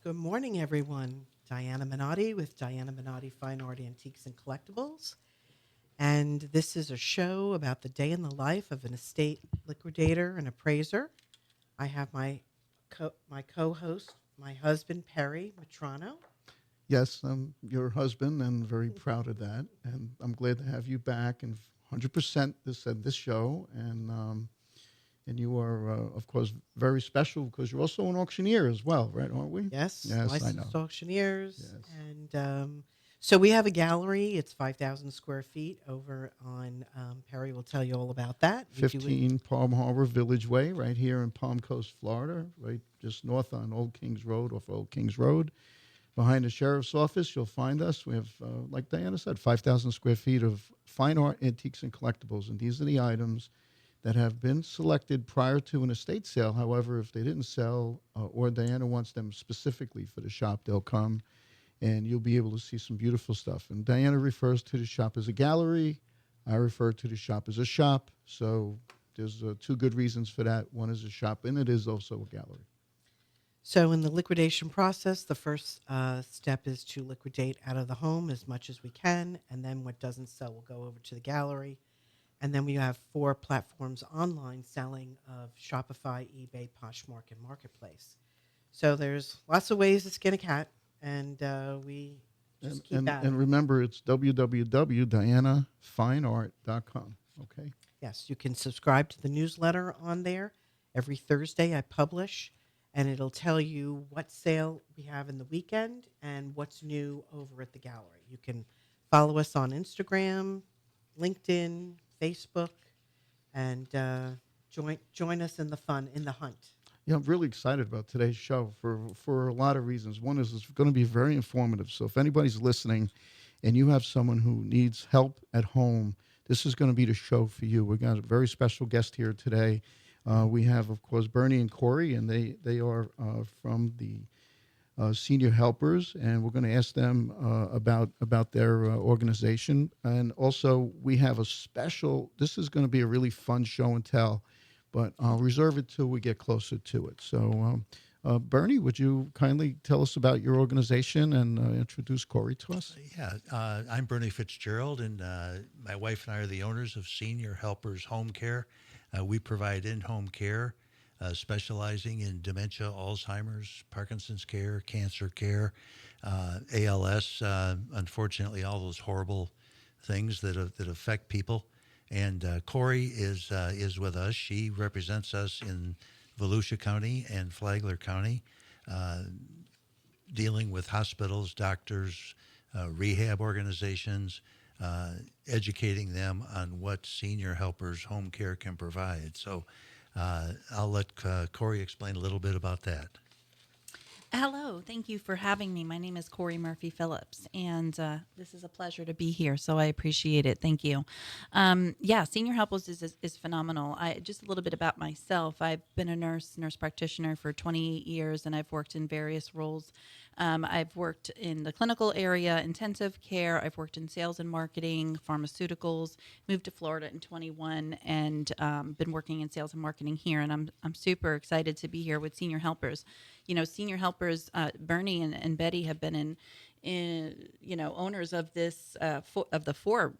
Good morning, everyone. Diana Minotti with Diana Minotti Fine Art Antiques and Collectibles. And this is a show about the day in the life of an estate liquidator and appraiser. I have my co-host, my husband, Perry Mitrano. Yes, I'm your husband and very proud of that. And I'm glad to have you back and 100% this show. And you are, of course, very special because you're also an auctioneer as well, right? Aren't we? Yes, Yes, I know. licensed auctioneers. Yes. And so we have a gallery. It's 5,000 square feet over on, Perry will tell you all about that. We do it. 15 Palm Harbor Village Way, right here in Palm Coast, Florida, right just north on Old Kings Road, off Old Kings Road. Behind the sheriff's office, you'll find us. We have, like Diana said, 5,000 square feet of fine art, antiques, and collectibles. And these are the items that have been selected prior to an estate sale. However, if they didn't sell or Diana wants them specifically for the shop, they'll come and you'll be able to see some beautiful stuff. And Diana refers to the shop as a gallery. I refer to the shop as a shop. So there's two good reasons for that. One is a shop, and it is also a gallery. So in the liquidation process, the first step is to liquidate out of the home as much as we can, and then what doesn't sell will go over to the gallery. And then we have 4 platforms online selling of Shopify, eBay, Poshmark, and Marketplace. So there's lots of ways to skin a cat, and we just And, keep and, at it. and remember, it's www.dianafineart.com. Okay. Yes, you can subscribe to the newsletter on there. Every Thursday I publish, and it'll tell you what sale we have in the weekend and what's new over at the gallery. You can follow us on Instagram, LinkedIn, Facebook, and join us in the fun, in the hunt. Yeah, I'm really excited about today's show for a lot of reasons. One is it's going to be very informative. So if anybody's listening and you have someone who needs help at home, this is going to be the show for you. We got a very special guest here today. We have, of course, Bernie and Cori, and they are from the senior helpers, and we're going to ask them about their organization. And also, we have a special. This is going to be a really fun show and tell, but I'll reserve it till we get closer to it. So, Bernie, would you kindly tell us about your organization and introduce Cori to us? I'm Bernie Fitzgerald, and my wife and I are the owners of Senior Helpers Home Care. We provide in-home care, specializing in dementia, Alzheimer's, Parkinson's care, cancer care, ALS, unfortunately, all those horrible things that affect people. And Cori is with us. She represents us in Volusia County and Flagler County, dealing with hospitals, doctors, rehab organizations, educating them on what Senior Helpers Home Care can provide. So I'll let Cori explain a little bit about that. Hello, thank you for having me. My name is Cori Murphy Phillips, and this is a pleasure to be here. So I appreciate it. Thank you. Senior Helpers is phenomenal. Just a little bit about myself. I've been a nurse practitioner for 28 years, and I've worked in various roles. I've worked in the clinical area, intensive care. I've worked in sales and marketing, pharmaceuticals. Moved to Florida in 21, and been working in sales and marketing here. And I'm super excited to be here with Senior Helpers. You know, Senior Helpers, Bernie and Betty have been owners of this of the four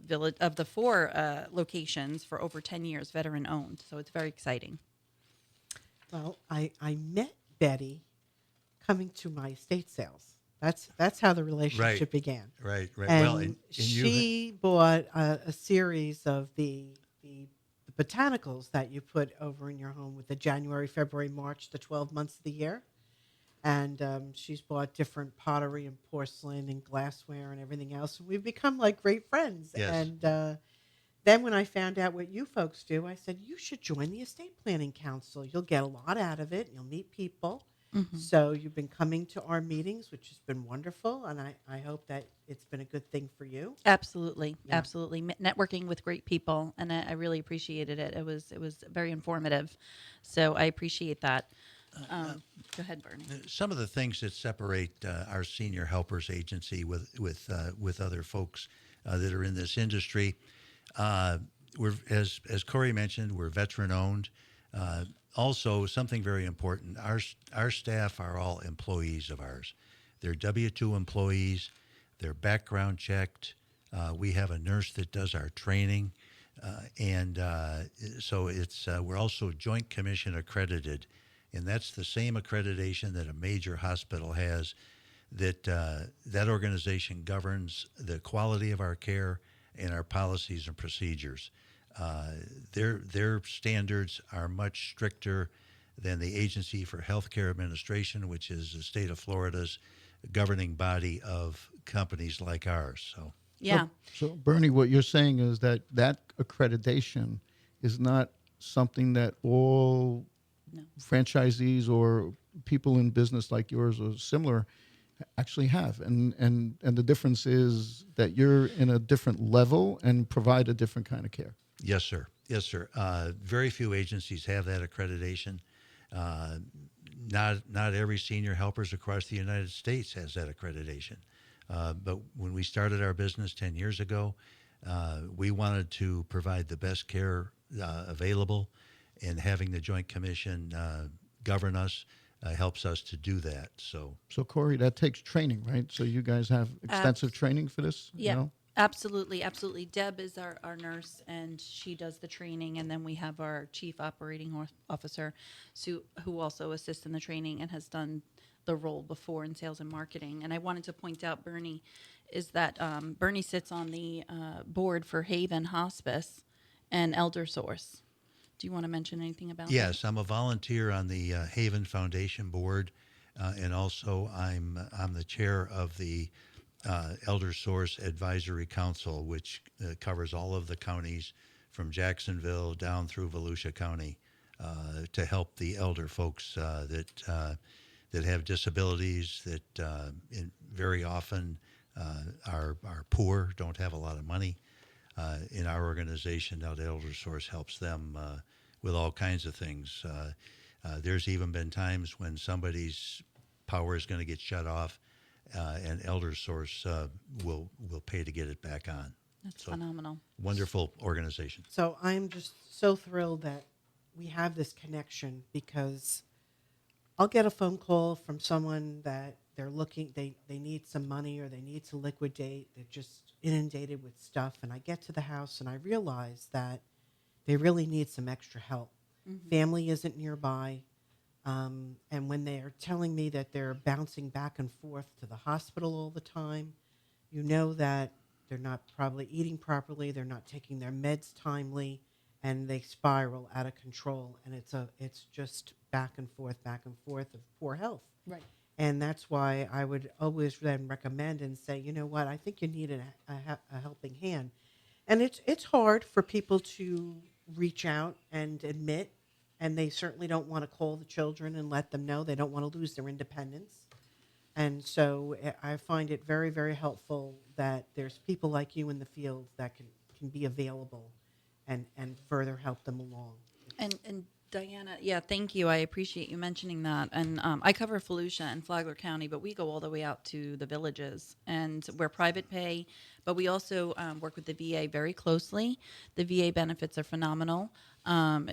locations for over 10 years, veteran owned. So it's very exciting. Well, I met Betty coming to my estate sales. That's how the relationship began. Right. And Well, and she bought a series of the botanicals that you put over in your home with the January, February, March, the 12 months of the year. And she's bought different pottery and porcelain and glassware and everything else. We've become like great friends. Yes. And then when I found out what you folks do, I said, you should join the Estate Planning Council. You'll get a lot out of it. You'll meet people. Mm-hmm. So you've been coming to our meetings, which has been wonderful. And I hope that it's been a good thing for you. Absolutely. Yeah. Absolutely. Networking with great people. And I really appreciated it. It was very informative. So I appreciate that. Go ahead, Bernie. some of the things that separate our Senior Helpers agency with other folks that are in this industry, we're as Cori mentioned, we're veteran owned. Also, something very important: our staff are all employees of ours. They're W-2 employees. They're background checked. We have a nurse that does our training, and so it's we're also Joint Commission accredited, and that's the same accreditation that a major hospital has. That organization governs the quality of our care and our policies and procedures. Uh, their standards are much stricter than the Agency for Healthcare Administration, which is the state of Florida's governing body of companies like ours. So Yeah. So, Bernie, what you're saying is that that accreditation is not something that all No. franchisees or people in business like yours or similar actually have, and the difference is that you're in a different level and provide a different kind of care. yes, sir. Yes, sir. Very few agencies have that accreditation. Uh, not every senior helpers across the United States has that accreditation. But when we started our business 10 years ago, we wanted to provide the best care available, and having the Joint Commission govern us helps us to do that. So, So, Cori, that takes training, right? So you guys have extensive training for this. Yeah, You know? absolutely, absolutely. Deb is our nurse, and she does the training. And then we have our chief operating officer, Sue, who also assists in the training and has done the role before in sales and marketing. And I wanted to point out, Bernie, is that Bernie sits on the board for Haven Hospice and Elder Source. Do you want to mention anything about that? yes, I'm a volunteer on the Haven Foundation board, and also I'm the chair of the Elder Source Advisory Council, which covers all of the counties from Jacksonville down through Volusia County, to help the elder folks that have disabilities that very often are poor, don't have a lot of money. In our organization, now the Elder Source helps them with all kinds of things. There's even been times when somebody's power is going to get shut off, and Elder Source will pay to get it back on. That's So, phenomenal. wonderful organization. So I'm just so thrilled that we have this connection, because I'll get a phone call from someone that they're looking, they need some money or they need to liquidate. They're just inundated with stuff. And I get to the house and I realize that they really need some extra help. Family isn't nearby. And when they're telling me that they're bouncing back and forth to the hospital all the time, you know that they're not probably eating properly, they're not taking their meds timely, and they spiral out of control. And it's just back and forth of poor health. Right. And that's why I would always then recommend and say, you know what, I think you need a helping hand. And it's hard for people to reach out and admit, and they certainly don't want to call the children and let them know. They don't want to lose their independence. And so I find it very, very helpful that there's people like you in the field that can be available and further help them along. And Diana, yeah, thank you. I appreciate you mentioning that. And I cover Volusia and Flagler County, but we go all the way out to the villages, and we're private pay, but we also work with the VA very closely. The VA benefits are phenomenal.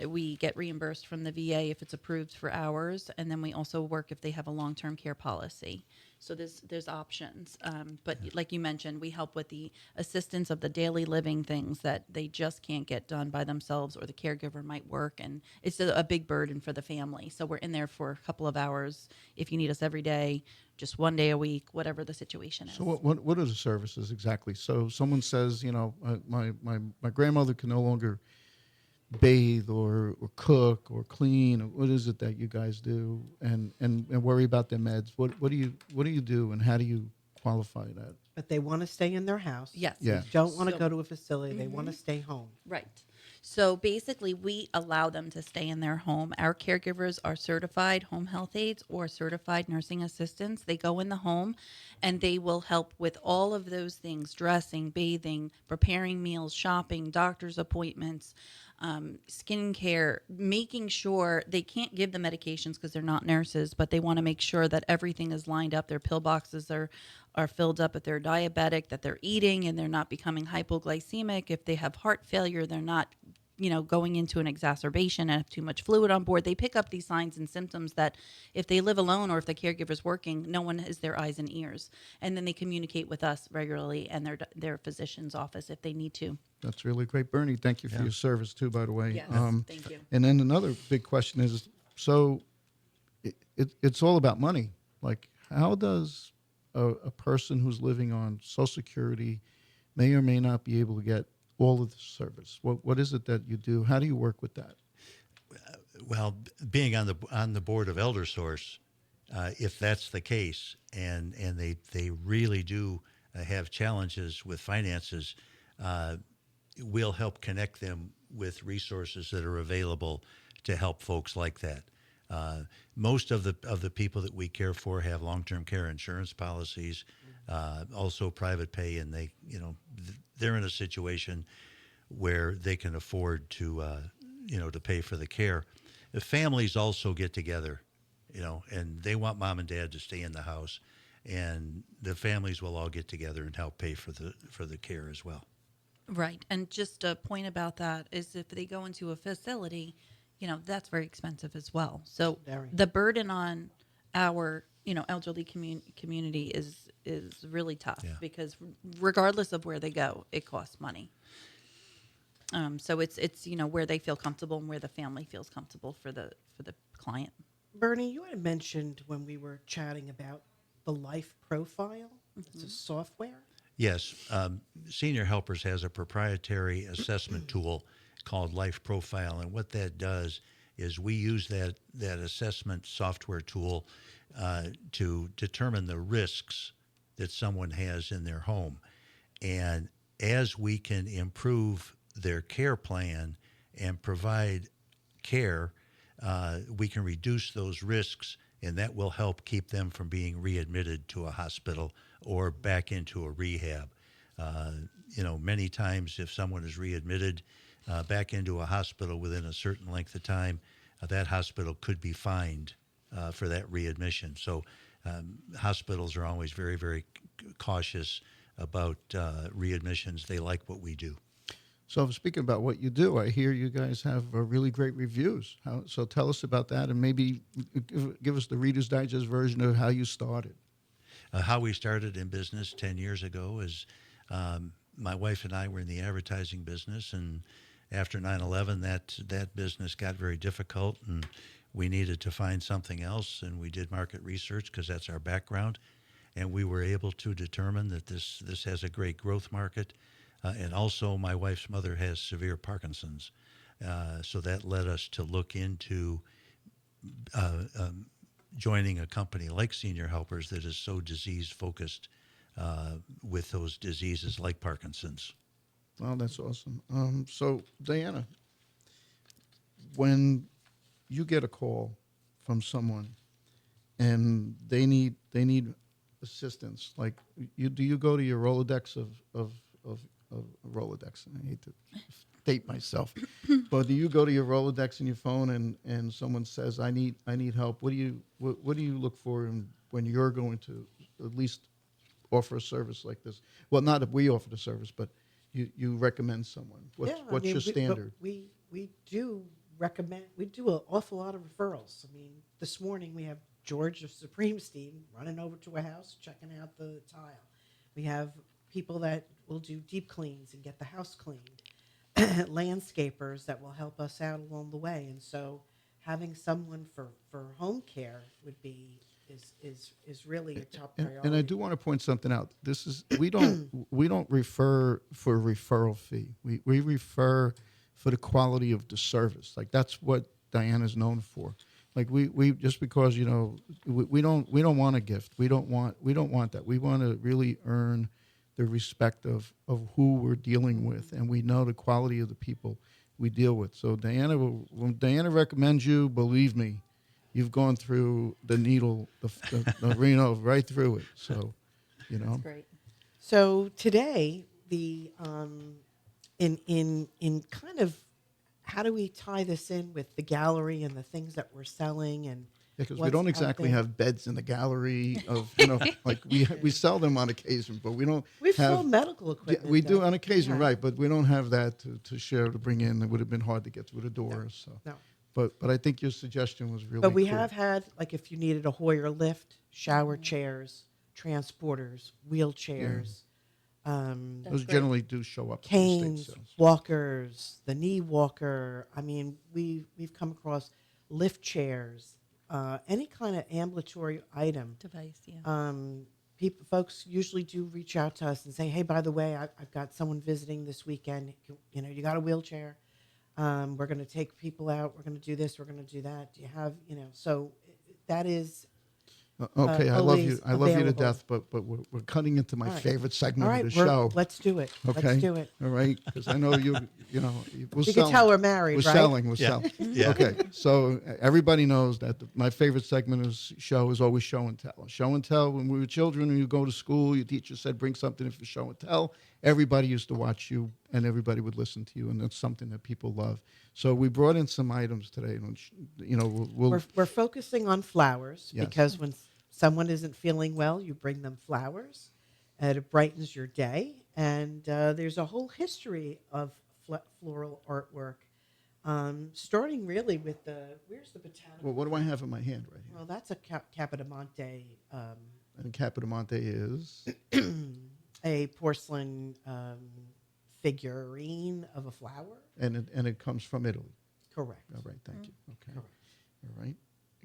We get reimbursed from the VA if it's approved for hours, and then we also work if they have a long-term care policy. So there's options. But like you mentioned, we help with the assistance of the daily living things that they just can't get done by themselves, or the caregiver might work, and it's a big burden for the family. So we're in there for a couple of hours. If you need us every day, just one day a week, whatever the situation is. So what are the services exactly? So someone says, you know, my grandmother can no longer bathe or cook or clean. What is it that you guys do, and worry about their meds? What do you do, and how do you qualify that? But they want to stay in their house. Yes. Yeah. They don't want to So- go to a facility. They want to stay home. Right. So basically, we allow them to stay in their home. Our caregivers are certified home health aides or certified nursing assistants. They go in the home and they will help with all of those things: dressing, bathing, preparing meals, shopping, doctor's appointments, skincare, making sure they can't give the medications because they're not nurses, but they want to make sure that everything is lined up. Their pill boxes are filled up if they're diabetic, that they're eating and they're not becoming hypoglycemic. If they have heart failure, they're not going into an exacerbation and have too much fluid on board, they pick up these signs and symptoms that if they live alone or if the caregiver's working, no one is their eyes and ears. And then they communicate with us regularly and their physician's office if they need to. That's really great. Bernie, thank you for Yeah. your service too, by the way. Yes, thank you. And then another big question is, so it's all about money. Like, how does a person who's living on Social Security may or may not be able to get all of the service? What is it that you do? How do you work with that? Well, being on the board of ElderSource, if that's the case, and they really do have challenges with finances, we'll help connect them with resources that are available to help folks like that. Most of the people that we care for have long-term care insurance policies, also private pay, and they're in a situation where they can afford to to pay for the care. The families also get together, and they want mom and dad to stay in the house, and the families will all get together and help pay for the care as well. Right. And just a point about that is if they go into a facility, that's very expensive as well. So Very. the burden on our, elderly community is really tough Yeah. because regardless of where they go, it costs money. So it's where they feel comfortable and where the family feels comfortable for the client. Bernie, you had mentioned when we were chatting about the life profile. It's a software. Yes, Senior Helpers has a proprietary assessment tool called Life Profile, and what that does is we use that assessment software tool to determine the risks that someone has in their home. And as we can improve their care plan and provide care, we can reduce those risks, and that will help keep them from being readmitted to a hospital or back into a rehab. Many times if someone is readmitted back into a hospital within a certain length of time, that hospital could be fined for that readmission. So hospitals are always very, very cautious about readmissions. They like what we do. So speaking about what you do, I hear you guys have really great reviews. So tell us about that, and maybe give us the Reader's Digest version of how you started. How we started in business 10 years ago is my wife and I were in the advertising business, and after 9/11, that business got very difficult, and we needed to find something else, and we did market research because that's our background, and we were able to determine that this has a great growth market, and also my wife's mother has severe Parkinson's, so that led us to look into joining a company like Senior Helpers that is so disease-focused with those diseases like Parkinson's. Oh, that's awesome. So Diana, when you get a call from someone and they need assistance, like do you go to your Rolodex of Rolodex? And I hate to date myself, but do you go to your Rolodex in your phone and someone says, I need help? What do you look for when you're going to at least offer a service like this? Well, not if we offer the service, but you recommend someone. What's your standard? We do recommend. We do an awful lot of referrals. I mean, this morning we have George of Supreme Steam running over to a house, checking out the tile. We have people that will do deep cleans and get the house cleaned. Landscapers that will help us out along the way. And so having someone for home care would be is really a top priority. And I do want to point something out. This is we don't refer for a referral fee. We refer for the quality of the service. Like that's what Diana's known for. Like we just because we don't want a gift. We don't want that. We want to really earn the respect of who we're dealing with, and we know the quality of the people we deal with. So when Diana recommends you, believe me, you've gone through the needle, the Reno, right through it. So, That's great. So today, the in kind of how do we tie this in with the gallery and the things that we're selling and Because we what's don't out exactly there. have beds in the gallery of, like we sell them on occasion, but we don't We've have. sold medical Yeah, equipment. we do though. on occasion, Yeah. right? But we don't have that to share to bring in. It would have been hard to get through the doors. So, No. but I think your suggestion was really But we cool. have had, like, if you needed a Hoyer lift, shower chairs, transporters, wheelchairs, Those great. generally do show up at the estate canes, sales. walkers, the knee walker. I mean, we've come across lift chairs, any kind of ambulatory item. Device, yeah. Folks usually do reach out to us and say, "Hey, by the way, I've got someone visiting this weekend. You got a wheelchair? We're going to take people out. We're going to do this. We're going to do that. Do you have, So that is Okay, I love you. always I love you to available. death, but we're cutting into my All right. favorite segment all right. of the show. Let's do it. Okay, Let's do it. All right, because I know we're You selling. can tell we're married, We're right? selling. We're Yeah. selling. Yeah. Okay, so everybody knows that my favorite segment of show is always show and tell. Show and tell. When we were children, and you go to school, your teacher said bring something in for show and tell. Everybody used to watch you, and everybody would listen to you, and that's something that people love. So we brought in some items today, which we'll We're focusing on flowers Yes. because when someone isn't feeling well, you bring them flowers, and it brightens your day. And there's a whole history of floral artwork, starting really with where's the botanical? Well, what do I have in my hand right here? Well, that's a Capodimonte, And Capodimonte is a porcelain figurine of a flower. and it comes from Italy. Correct. All right, thank you. Okay. Correct. All right.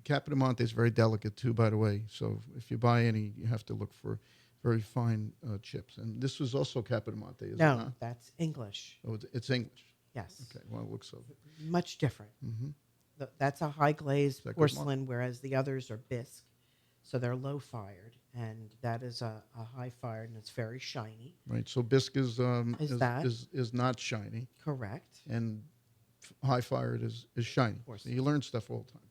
Capodimonte is very delicate too, by the way. So if you buy any, you have to look for very fine chips. And this was also Capodimonte, is it No, not? that's English. Oh, it's English. Yes. Okay. Well, it looks so. Much different. Mm-hmm. That's a high glazed that good, Mark? porcelain, whereas the others are bisque. So they're low fired, and that is a high fired, and it's very shiny. Right. So bisque is that? is not shiny, Correct. and high fired is shiny. course. So you learn stuff all the time.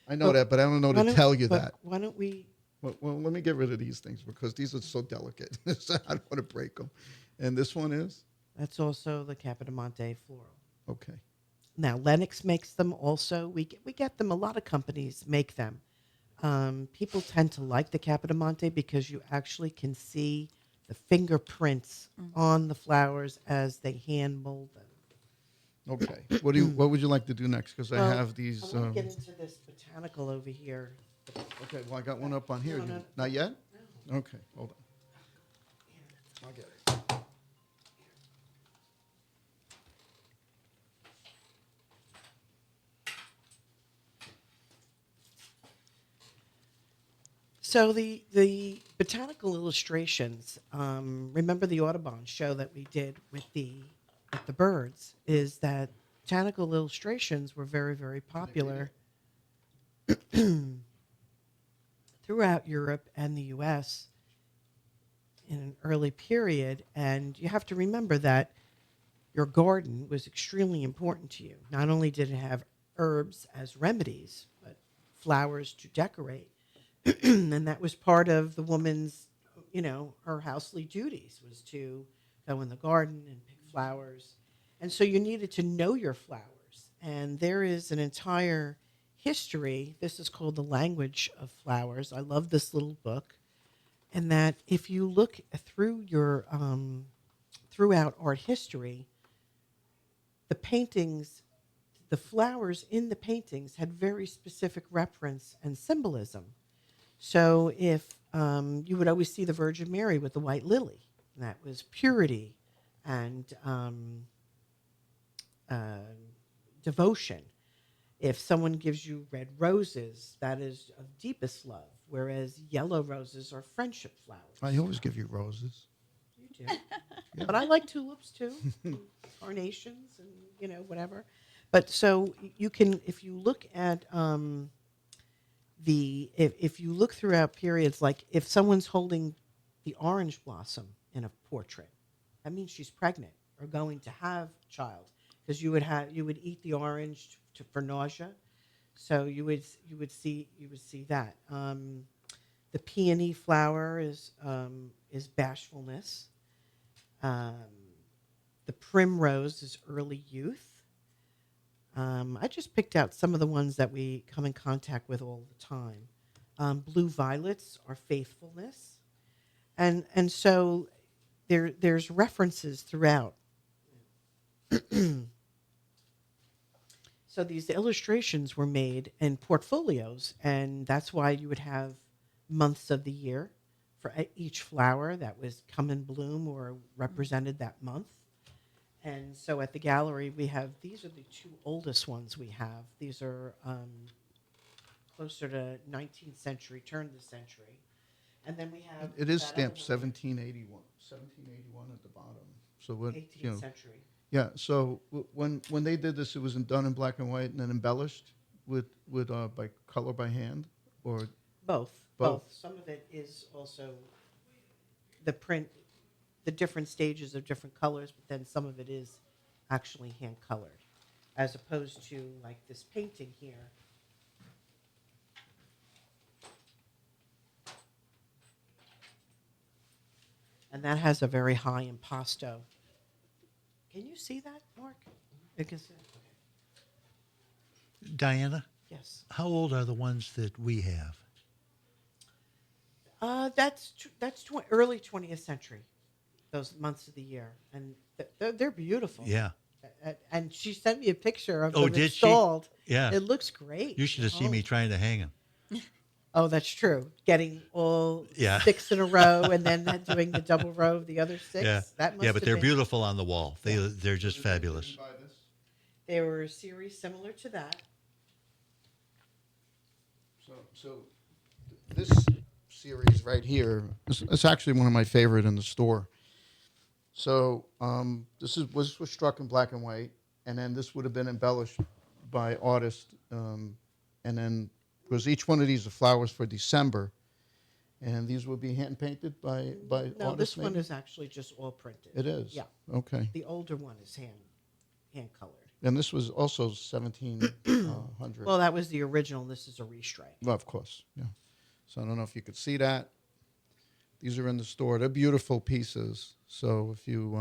I know Well, that, but I don't know Why to don't- tell you but that. Why don't we? Well, let me get rid of these things because these are so delicate. So I don't want to break them. And this one is That's also the Capodimonte floral. okay. Now Lennox makes them also. We get them. A lot of companies make them. People tend to like the Capodimonte because you actually can see the fingerprints on the flowers as they hand mold them. Okay. What would you like to do next? Because I Well, have these. I want to get into this botanical over here. Okay. Well, I got one up on here. No, no. Not yet. No. Okay. Hold on. I'll get it. So the botanical illustrations. Remember the Audubon show that we did with the birds? Is that botanical illustrations were very, very popular throughout Europe and the U.S. in an early period, and you have to remember that your garden was extremely important to you. Not only did it have herbs as remedies, but flowers to decorate. And that was part of the woman's, her housely duties was to go in the garden and pick flowers. And so you needed to know your flowers. And there is an entire history. This is called The Language of Flowers. I love this little book. And that if you look through your throughout art history, the paintings, the flowers in the paintings had very specific reference and symbolism. So if you would always see the Virgin Mary with the white lily, and that was purity and devotion. If someone gives you red roses, that is of deepest love, whereas yellow roses are friendship flowers. I always give you roses. You do. But I like tulips too, carnations and, whatever. But so you can, if you look at if you look throughout periods, like if someone's holding the orange blossom in a portrait, that means she's pregnant or going to have a child, because you would eat the orange for nausea, so you would see that. The peony flower is bashfulness. The primrose is early youth. I just picked out some of the ones that we come in contact with all the time. Blue violets are faithfulness, and so there's references throughout. So these illustrations were made in portfolios, and that's why you would have months of the year for each flower that was come in bloom or represented that month. And so at the gallery, we have these are the two oldest ones we have. These are closer to 19th century, turn of the century. And then we have It is that other stamped one, 1781, 1781 at the bottom. So what, 18th century. yeah. So when they did this, it was done in black and white and then embellished with by color by hand, or Both, Both. both. Some of it is also the print, the different stages of different colors, but then some of it is actually hand colored, as opposed to like this painting here. And that has a very high impasto. Can you see that, Mark? I can see it. Okay. Diana, Yes. how old are the ones that we have? That's early 20th century. Those months of the year, and they're beautiful. Yeah. And she sent me a picture of Oh, them did she? installed. Yeah. It looks great. You should have seen me trying to hang them. Oh, that's true. Getting all Yeah. 6 in a row and then doing the double row of the other 6. Yeah. That must Yeah, but have they're been. beautiful on the wall. They're just fabulous. They were a series similar to that. So this series right here is actually one of my favorite in the store. So was struck in black and white, and then this would have been embellished by artists, and then because each one of these are flowers for December, and these would be hand painted by No, artists. this one maybe? is actually just all printed. It is. Yeah. Okay. The older one is hand colored. And this was also 1700. Well, that was the original. This is a restripe. Well, of course, yeah. So I don't know if you could see that. These are in the store. They're beautiful pieces. So if you,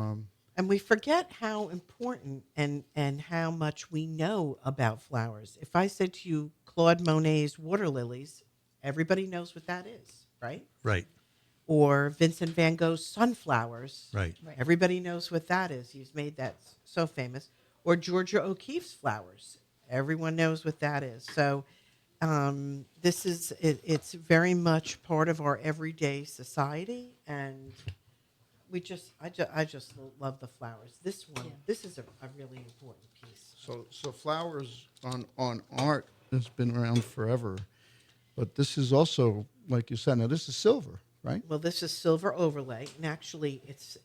And we forget how important and how much we know about flowers. If I said to you Claude Monet's water lilies, everybody knows what that is, right? Right. Or Vincent van Gogh's sunflowers. Right. Everybody knows what that is. He's made that so famous. Or Georgia O'Keeffe's flowers. Everyone knows what that is. So this is it's very much part of our everyday society, and I just love the flowers. This one, this is a really important piece. so flowers on art has been around forever, but this is also, like you said, now this is silver, right? Well, this is silver overlay, and actually, it's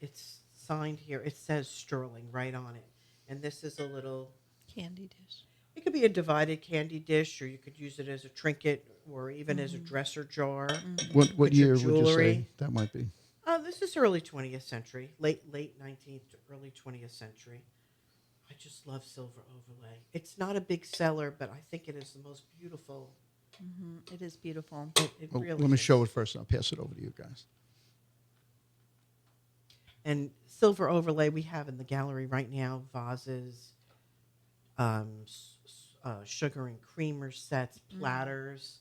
signed here. It says Sterling right on it, and this is a little. Candy dish. It could be a divided candy dish, or you could use it as a trinket, or even as a dresser jar. What With your year would you say jewelry. that might be? This is early 20th century, late 19th to early 20th century. I just love silver overlay. It's not a big seller, but I think it is the most beautiful. It is beautiful. It Well, really let me is. show it first, and I'll pass it over to you guys. And silver overlay we have in the gallery right now, vases, sugar and creamer sets, platters.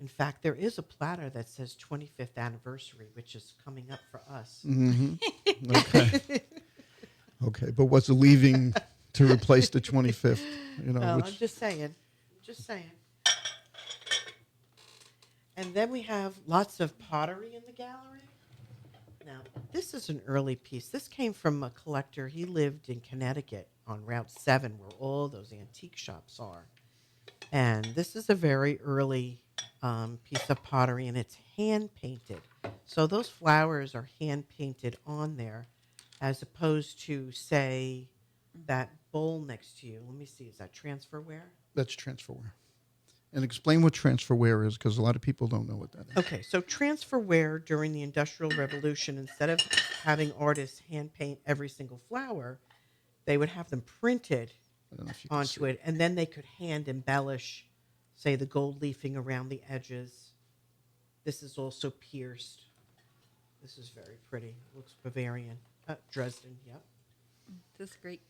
In fact, there is a platter that says 25th anniversary, which is coming up for us. Okay. Okay, but what's leaving to replace the 25th? You know, I'm which, just saying. Just saying. And then we have lots of pottery in the gallery. Now, this is an early piece. This came from a collector. He lived in Connecticut on Route 7, where all those antique shops are. And this is a very early piece of pottery, and it's hand-painted. So those flowers are hand-painted on there, as opposed to, say, that bowl next to you. Let me see. Is that Transferware? that's Transferware. And explain what Transferware is, because a lot of people don't know what that is. Okay, so Transferware during the Industrial Revolution, instead of having artists hand paint every single flower, they would have them printed I don't know if you can onto see. it, and then they could hand embellish, say, the gold leafing around the edges. This is also pierced. This is very pretty. Looks Bavarian. Dresden, yep. This is great.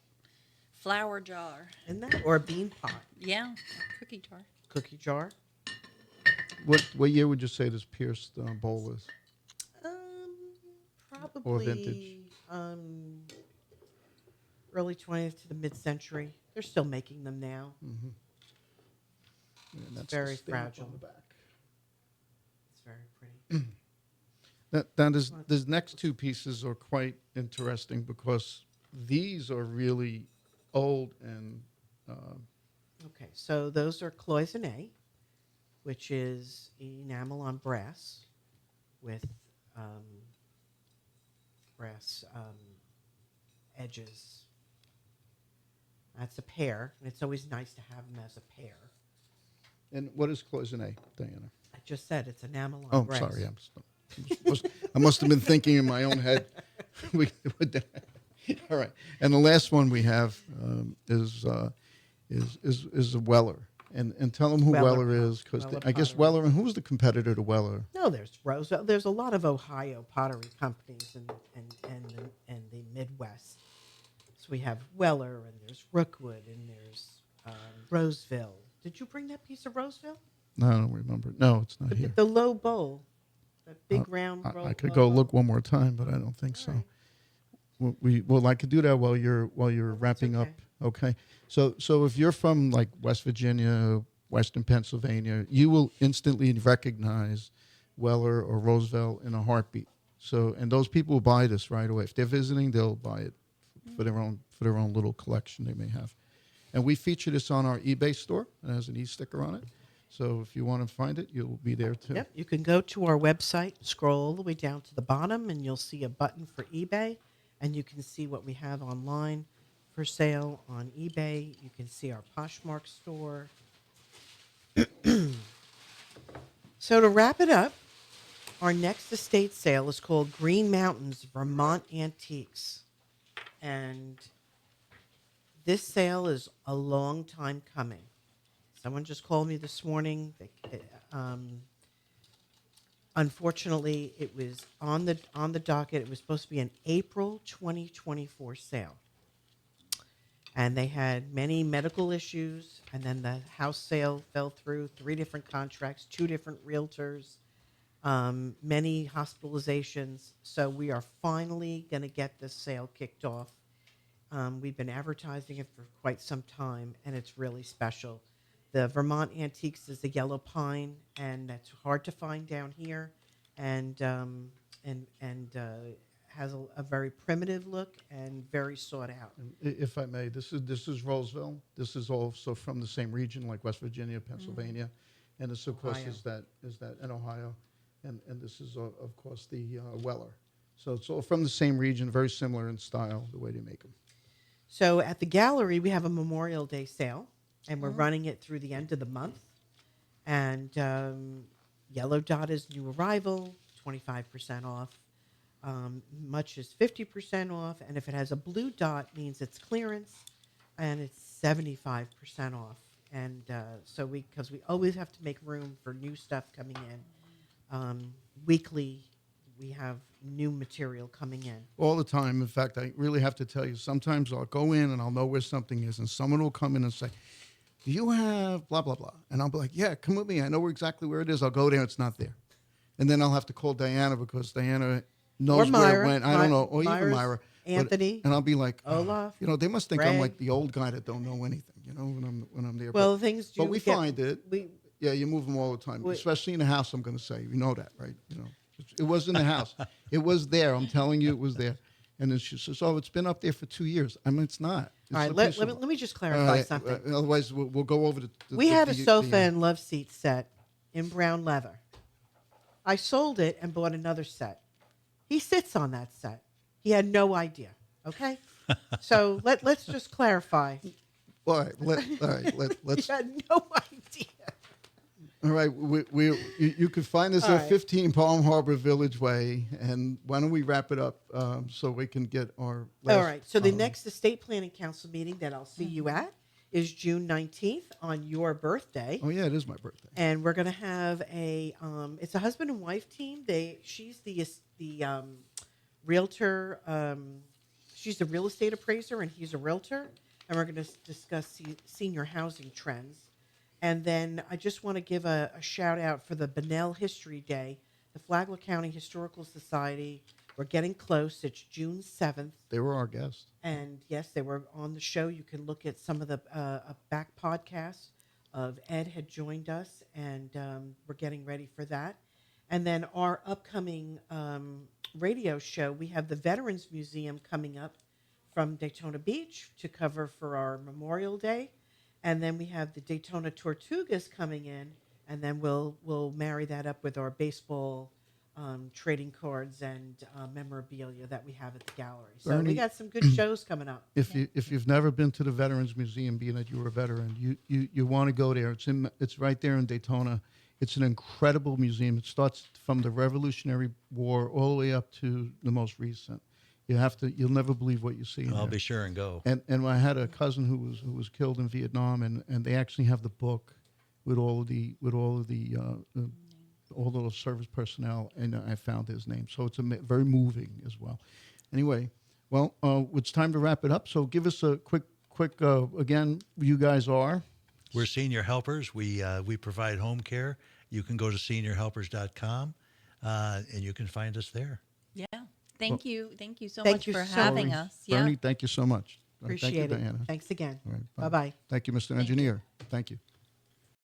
flower jar. Isn't that? Or a bean pot, Yeah, cookie jar. cookie jar. What year would you say this pierced bowl is? Or vintage? Probably early 20th to the mid-century. They're still making them now. And that's very the stamp fragile. on the back. It's very pretty. That is, these next two pieces are quite interesting because these are really old and Okay, so those are cloisonné, which is enamel on brass with brass edges. That's a pair, and it's always nice to have them as a pair. and what is cloisonné, Diana? I just said it's enamel on Oh, brass. sorry, I must have been thinking in my own head. All right, and the last one we have is a Weller, and tell them who Weller Weller is because Weller I guess Pottery. Weller, and who's the competitor to Weller? No, there's Roseville. There's a lot of Ohio pottery companies and the Midwest. So we have Weller, and there's Rookwood, and there's Roseville. Did you bring that piece of Roseville? No, I don't remember. No, it's not here. The low bowl, that big round. I could low go bowl. look one more time, but I don't think so. right. Well, I could do that while you're wrapping up. Okay. So if you're from like West Virginia, Western Pennsylvania, you will instantly recognize Weller or Roosevelt in a heartbeat. So, and those people will buy this right away. If they're visiting, they'll buy it for their own little collection they may have. And we feature this on our eBay store. It has an e-sticker on it. So if you want to find it, you'll be there too. Yep, you can go to our website, scroll all the way down to the bottom, and you'll see a button for eBay, and you can see what we have online for sale on eBay. You can see our Poshmark store. So to wrap it up, our next estate sale is called Green Mountains Vermont Antiques. And this sale is a long time coming. Someone just called me this morning. Unfortunately, it was on the docket. It was supposed to be an April 2024 sale. And they had many medical issues, and then the house sale fell through, 3 different contracts, 2 different realtors, many hospitalizations. So we are finally going to get this sale kicked off. We've been advertising it for quite some time, and it's really special. The Vermont Antiques is a yellow pine, and that's hard to find down here, and has a very primitive look and very sought out. If I may, this is Roseville. This is also from the same region, like West Virginia, Pennsylvania, and this, of course, Ohio. is that in Ohio, and this is of course the Weller. So it's all from the same region, very similar in style, the way they make them. So at the gallery, we have a Memorial Day sale, and we're running it through the end of the month. And Yellow Dot is new arrival, 25% off. Much is 50% off, and if it has a blue dot, means it's clearance, and it's 75% off. And so because we always have to make room for new stuff coming in. Weekly, we have new material coming in. All the time. In fact, I really have to tell you, sometimes I'll go in and I'll know where something is, and someone will come in and say, do you have blah, blah, blah? And I'll be like, yeah, come with me. I know exactly where it is. I'll go there. It's not there. And then I'll have to call Diana because Diana knows where it went. I don't know. Or even Myra. Anthony. And I'll be like, Olaf. they must think I'm Ray. like the old guy that don't know anything, when I'm there. Well, things do But we get- find it. Yeah, you move them all the time, especially in the house, I'm going to say. You know that, right? It was in the house. It was there. I'm telling you, it was there. And then she says, it's been up there for 2 years. I mean, it's not. It's All right, a let piece of- me just clarify something. Otherwise, we'll go over the We had a sofa the, and love seat set in brown leather. I sold it and bought another set. He sits on that set. He had no idea. Okay, so let's just clarify. All right, let's. He had no idea. All right, you can find us All at right. 15 Palm Harbor Village Way, and why don't we wrap it up so we can get our last, All right. So the next estate planning council meeting that I'll see you at is June 19th on your birthday. Oh yeah, it is my birthday. And we're going to have it's a husband and wife team. She's the realtor. She's the real estate appraiser, and he's a realtor. and we're going to discuss senior housing trends. And then I just want to give a shout out for the Bunnell History Day, the Flagler County Historical Society. We're getting close. It's June 7th. They were our guests. And yes, they were on the show. You can look at some of the back podcasts of Ed had joined us, and we're getting ready for that. And then our upcoming radio show, we have the Veterans Museum coming up from Daytona Beach to cover for our Memorial Day. And then we have the Daytona Tortugas coming in, and then we'll marry that up with our baseball trading cards and memorabilia that we have at the gallery. So we Bernie, got some good shows coming up. If you've never been to the Veterans Museum, being that you were a veteran, you want to go there. It's right there in Daytona. It's an incredible museum. It starts from the Revolutionary War all the way up to the most recent. You'll never believe what you see. In I'll there. be sure and go. And I had a cousin who was killed in Vietnam, and they actually have the book with all the service personnel, and I found his name. So it's very moving as well. Anyway, well, it's time to wrap it up. So give us a quick again. You guys are. We're senior helpers. We provide home care. You can go to seniorhelpers.com, and you can find us there. Yeah. Thank you. Thank you so Thank much you for so having much. us. Yeah. Bernie, thank you so much. Appreciate thank you, it. Diana. Thanks again. All right, Bye-bye. Thank you, Mr. Engineer. Thank you.